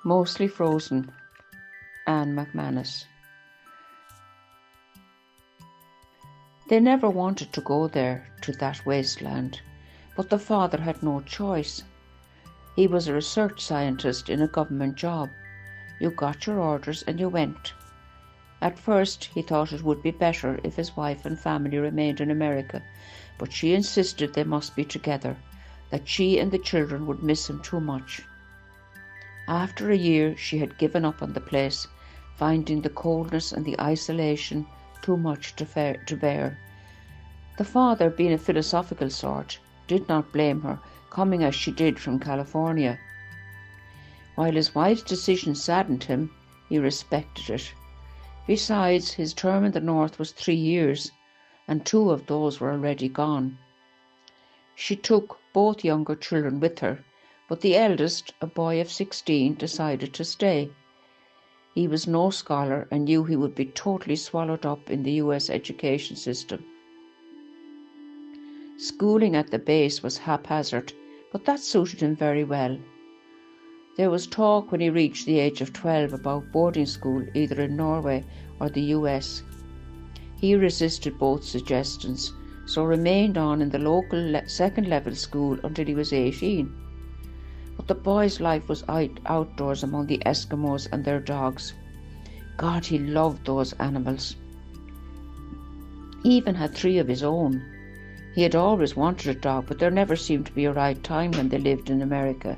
Mostly frozen. Anne McManus. They never wanted to go there, to that wasteland, but the father had no choice. He was a research scientist in a government job. You got your orders and you went. At first he thought it would be better if his wife and family remained in America, but she insisted they must be together, that she and the children would miss him too much. After a year she had given up on the place, finding the coldness and the isolation too much to bear. The father, being a philosophical sort, did not blame her, coming as she did from California. While his wife's decision saddened him, he respected it. Besides, his term in the North was 3 years, and 2 of those were already gone. She took both younger children with her, but the eldest, a boy of 16, decided to stay. He was no scholar and knew he would be totally swallowed up in the US education system. Schooling at the base was haphazard, but that suited him very well. There was talk when he reached the age of 12 about boarding school either in Norway or the US. He resisted both suggestions, so remained on in the local second-level school until he was 18. But the boy's life was outdoors among the Eskimos and their dogs. God, he loved those animals. He even had 3 of his own. He had always wanted a dog, but there never seemed to be a right time when they lived in America.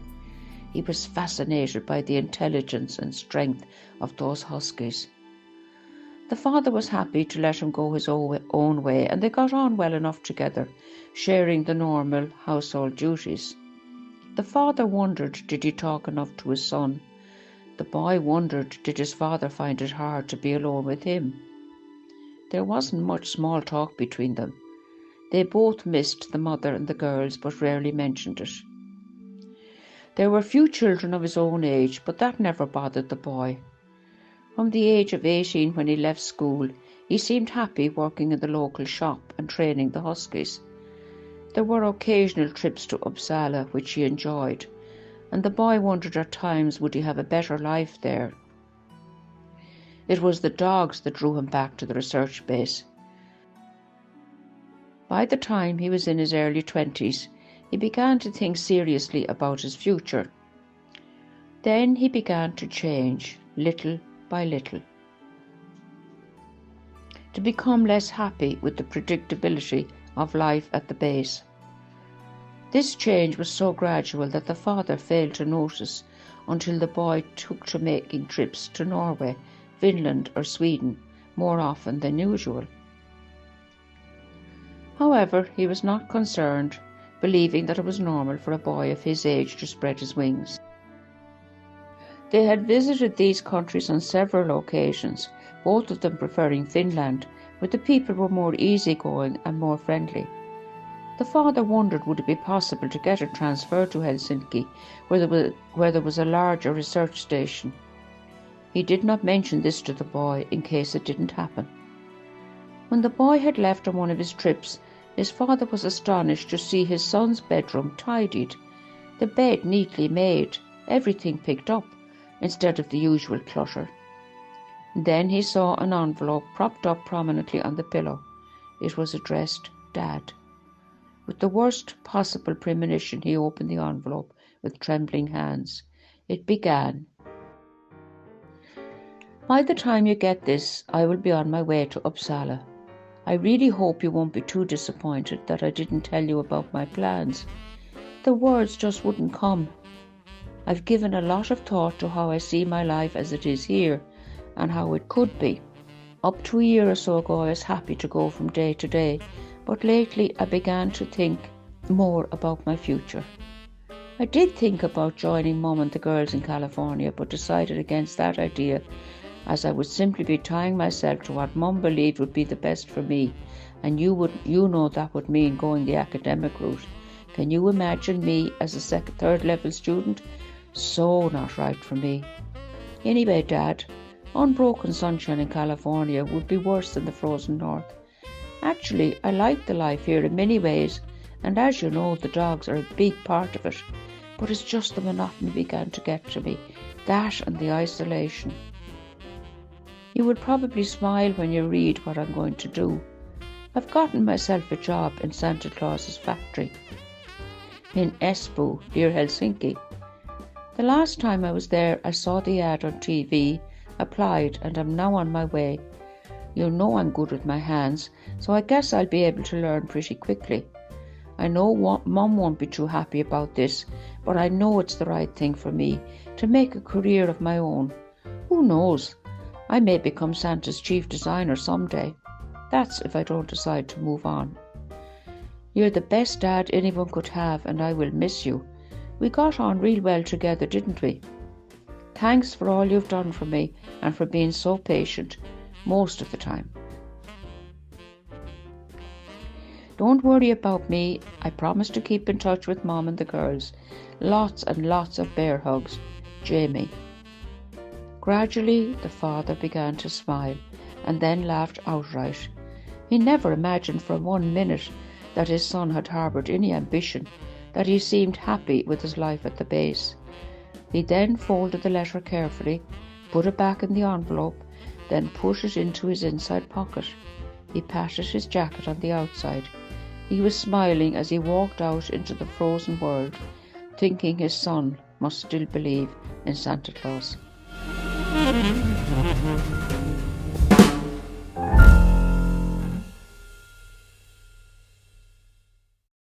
He was fascinated by the intelligence and strength of those huskies. The father was happy to let him go his own way, and they got on well enough together, sharing the normal household duties. The father wondered, did he talk enough to his son? The boy wondered, did his father find it hard to be alone with him? There wasn't much small talk between them. They both missed the mother and the girls, but rarely mentioned it. There were few children of his own age, but that never bothered the boy. From the age of 18, when he left school, he seemed happy working in the local shop and training the huskies. There were occasional trips to Uppsala, which he enjoyed, and the boy wondered at times would he have a better life there. It was the dogs that drew him back to the research base. By the time he was in his early 20s, he began to think seriously about his future. Then he began to change, little by little, to become less happy with the predictability of life at the base. This change was so gradual that the father failed to notice until the boy took to making trips to Norway, Finland or Sweden more often than usual. However, he was not concerned, believing that it was normal for a boy of his age to spread his wings. They had visited these countries on several occasions, both of them preferring Finland, where the people were more easygoing and more friendly. The father wondered would it be possible to get a transfer to Helsinki, where there was a larger research station. He did not mention this to the boy in case it didn't happen. When the boy had left on one of his trips, his father was astonished to see his son's bedroom tidied, the bed neatly made, everything picked up, instead of the usual clutter. Then he saw an envelope propped up prominently on the pillow. It was addressed Dad. With the worst possible premonition, he opened the envelope with trembling hands. It began, "By the time you get this, I will be on my way to Uppsala. I really hope you won't be too disappointed that I didn't tell you about my plans. The words just wouldn't come. I've given a lot of thought to how I see my life as it is here, and how it could be. Up to a year or so ago I was happy to go from day to day, but lately I began to think more about my future. I did think about joining Mum and the girls in California, but decided against that idea, as I would simply be tying myself to what Mum believed would be the best for me, and you know that would mean going the academic route. Can you imagine me as a third level student? So not right for me. Anyway, Dad, unbroken sunshine in California would be worse than the frozen north. Actually, I like the life here in many ways, and as you know, the dogs are a big part of it. But it's just the monotony began to get to me. That and the isolation. You would probably smile when you read what I'm going to do. I've gotten myself a job in Santa Claus's factory in Espoo, near Helsinki. The last time I was there, I saw the ad on TV, applied, and I'm now on my way. You know I'm good with my hands, so I guess I'll be able to learn pretty quickly. I know Mum won't be too happy about this, but I know it's the right thing for me to make a career of my own. Who knows? I may become Santa's chief designer someday. That's if I don't decide to move on. You're the best dad anyone could have, and I will miss you. We got on real well together, didn't we? Thanks for all you've done for me and for being so patient most of the time. Don't worry about me. I promise to keep in touch with Mom and the girls. Lots and lots of bear hugs. Jamie. Gradually, the father began to smile and then laughed outright. He never imagined for 1 minute that his son had harboured any ambition, that he seemed happy with his life at the base. He then folded the letter carefully, put it back in the envelope, then put it into his inside pocket. He patted his jacket on the outside. He was smiling as he walked out into the frozen world, thinking his son must still believe in Santa Claus.